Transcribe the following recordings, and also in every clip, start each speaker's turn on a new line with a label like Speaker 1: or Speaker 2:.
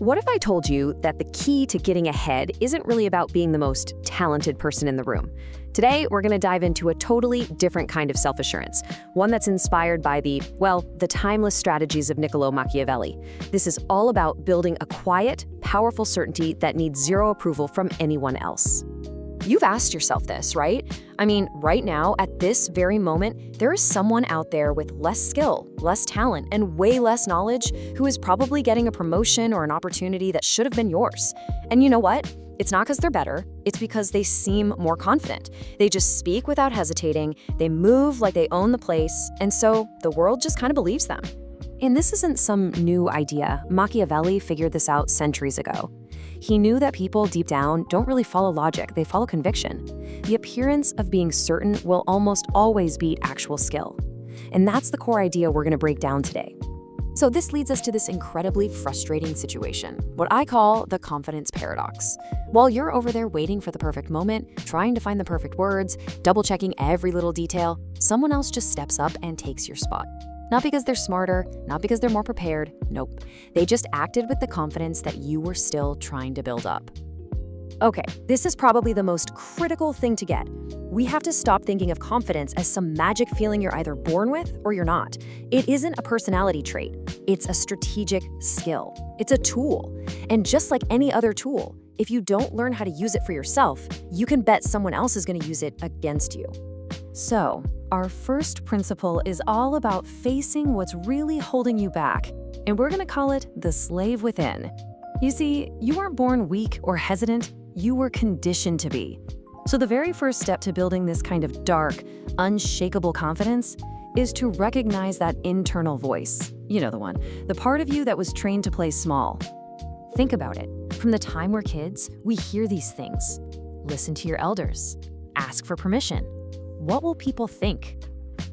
Speaker 1: What if I told you that the key to getting ahead isn't really about being the most talented person in the room? Today, we're going to dive into a totally different kind of self-assurance, one that's inspired by the timeless strategies of Niccolo Machiavelli. This is all about building a quiet, powerful certainty that needs zero approval from anyone else. You've asked yourself this, right? I mean, right now, at this very moment, there is someone out there with less skill, less talent, and way less knowledge who is probably getting a promotion or an opportunity that should have been yours. And you know what? It's not because they're better, it's because they seem more confident. They just speak without hesitating, they move like they own the place, and so the world just kind of believes them. And this isn't some new idea. Machiavelli figured this out centuries ago. He knew that people deep down don't really follow logic, they follow conviction. The appearance of being certain will almost always beat actual skill. And that's the core idea we're going to break down today. So this leads us to this incredibly frustrating situation, what I call the confidence paradox. While you're over there waiting for the perfect moment, trying to find the perfect words, double-checking every little detail, someone else just steps up and takes your spot. Not because they're smarter, not because they're more prepared, nope. They just acted with the confidence that you were still trying to build up. Okay, this is probably the most critical thing to get. We have to stop thinking of confidence as some magic feeling you're either born with or you're not. It isn't a personality trait. It's a strategic skill. It's a tool. And just like any other tool, if you don't learn how to use it for yourself, you can bet someone else is going to use it against you. So, our first principle is all about facing what's really holding you back, and we're going to call it the slave within. You see, you weren't born weak or hesitant, you were conditioned to be. So the very first step to building this kind of dark, unshakable confidence is to recognize that internal voice. You know the one, the part of you that was trained to play small. Think about it. From the time we're kids, we hear these things. Listen to your elders. Ask for permission. What will people think?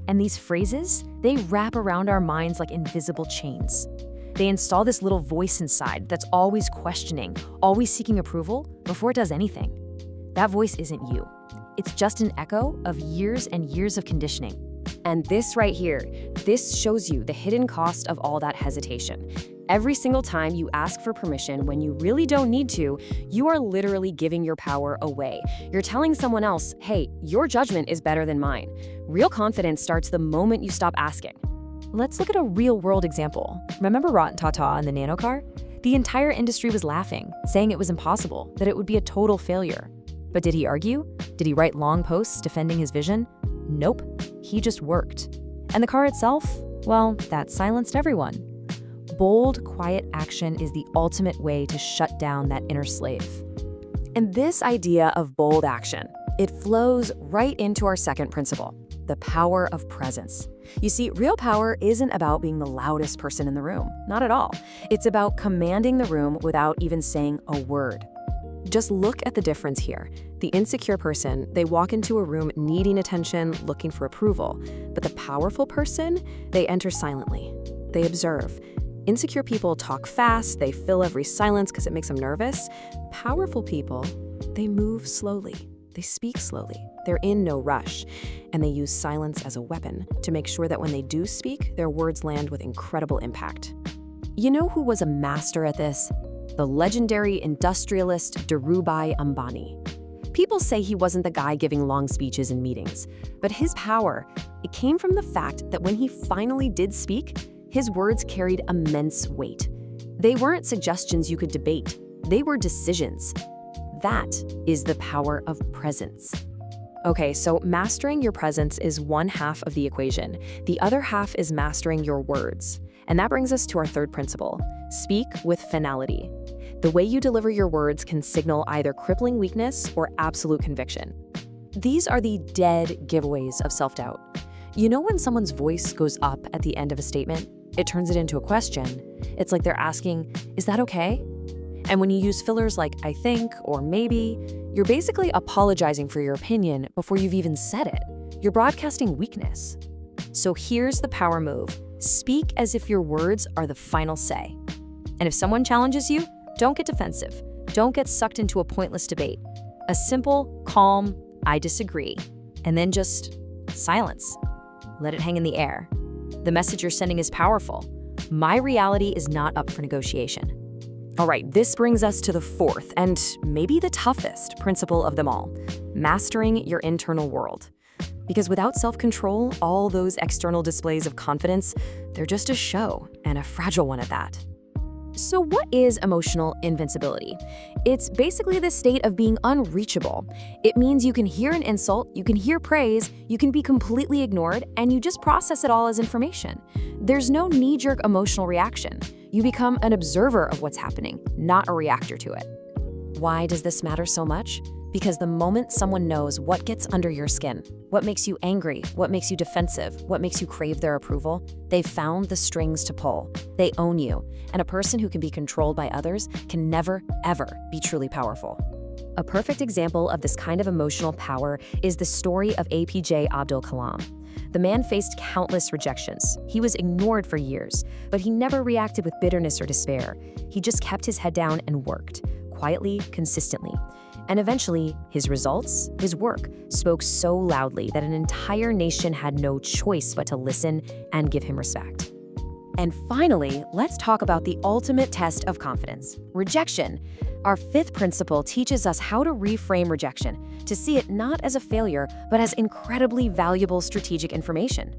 Speaker 1: And these phrases, they wrap around our minds like invisible chains. They install this little voice inside that's always questioning, always seeking approval before it does anything. That voice isn't you. It's just an echo of years and years of conditioning. And this right here, this shows you the hidden cost of all that hesitation. Every single time you ask for permission when you really don't need to, you are literally giving your power away. You're telling someone else, hey, your judgment is better than mine. Real confidence starts the moment you stop asking. Let's look at a real-world example. Remember Ratan Tata and the nano car? The entire industry was laughing, saying it was impossible, that it would be a total failure. But did he argue? Did he write long posts defending his vision? Nope. He just worked. And the car itself? Well, that silenced everyone. Bold, quiet action is the ultimate way to shut down that inner slave. And this idea of bold action, it flows right into our second principle, the power of presence. You see, real power isn't about being the loudest person in the room, not at all. It's about commanding the room without even saying a word. Just look at the difference here. The insecure person, they walk into a room needing attention, looking for approval. But the powerful person, they enter silently. They observe. Insecure people talk fast, they fill every silence because it makes them nervous. Powerful people, they move slowly. They speak slowly. They're in no rush. And they use silence as a weapon to make sure that when they do speak, their words land with incredible impact. You know who was a master at this? The legendary industrialist Dhirubhai Ambani. People say he wasn't the guy giving long speeches in meetings, but his power, it came from the fact that when he finally did speak, his words carried immense weight. They weren't suggestions you could debate, they were decisions. That is the power of presence. Okay, so mastering your presence is one half of the equation. The other half is mastering your words. And that brings us to our third principle, speak with finality. The way you deliver your words can signal either crippling weakness or absolute conviction. These are the dead giveaways of self-doubt. You know when someone's voice goes up at the end of a statement? It turns it into a question. It's like they're asking, is that okay? And when you use fillers like I think or maybe, you're basically apologizing for your opinion before you've even said it. You're broadcasting weakness. So here's the power move. Speak as if your words are the final say. And if someone challenges you, don't get defensive. Don't get sucked into a pointless debate. A simple, calm, I disagree, and then just silence. Let it hang in the air. The message you're sending is powerful. My reality is not up for negotiation. All right, this brings us to the fourth, and maybe the toughest principle of them all, mastering your internal world. Because without self-control, all those external displays of confidence, they're just a show, and a fragile one at that. So what is emotional invincibility? It's basically the state of being unreachable. It means you can hear an insult, you can hear praise, you can be completely ignored, and you just process it all as information. There's no knee-jerk emotional reaction. You become an observer of what's happening, not a reactor to it. Why does this matter so much? Because the moment someone knows what gets under your skin, what makes you angry, what makes you defensive, what makes you crave their approval, they've found the strings to pull. They own you, and a person who can be controlled by others can never, ever be truly powerful. A perfect example of this kind of emotional power is the story of APJ Abdul Kalam. The man faced countless rejections. He was ignored for years, but he never reacted with bitterness or despair. He just kept his head down and worked, quietly, consistently. And eventually, his results, his work, spoke so loudly that an entire nation had no choice but to listen and give him respect. And finally, let's talk about the ultimate test of confidence, rejection. Our fifth principle teaches us how to reframe rejection, to see it not as a failure, but as incredibly valuable strategic information.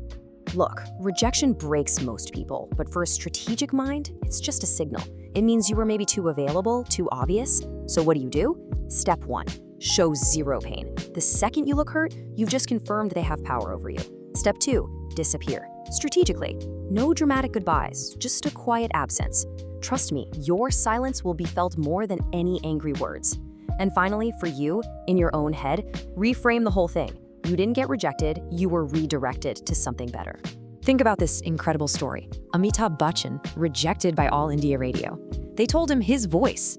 Speaker 1: Look, rejection breaks most people, but for a strategic mind, it's just a signal. It means you were maybe too available, too obvious. So what do? Step 1, show zero pain. The second you look hurt, you've just confirmed they have power over you. Step 2, disappear. Strategically, no dramatic goodbyes, just a quiet absence. Trust me, your silence will be felt more than any angry words. And finally, for you, in your own head, reframe the whole thing. You didn't get rejected, you were redirected to something better. Think about this incredible story. Amitabh Bachchan, rejected by All India Radio. They told him his voice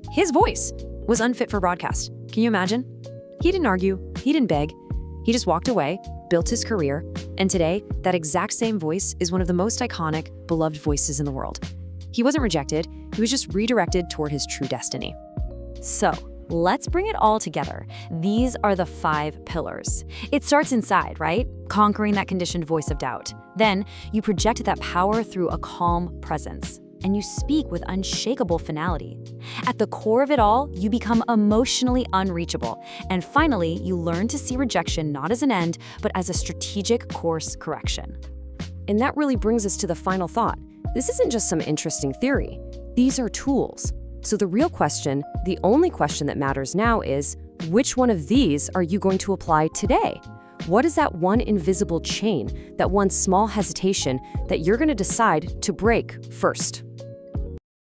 Speaker 1: was unfit for broadcast. Can you imagine? He didn't argue, he didn't beg. He just walked away, built his career, and today, that exact same voice is one of the most iconic, beloved voices in the world. He wasn't rejected, he was just redirected toward his true destiny. So, let's bring it all together. These are the 5 pillars. It starts inside, right? Conquering that conditioned voice of doubt. Then, you project that power through a calm presence, and you speak with unshakable finality. At the core of it all, you become emotionally unreachable. And finally, you learn to see rejection not as an end, but as a strategic course correction. And that really brings us to the final thought. This isn't just some interesting theory. These are tools. So the real question, the only question that matters now is, which one of these are you going to apply today? What is that one invisible chain, that one small hesitation that you're going to decide to break first?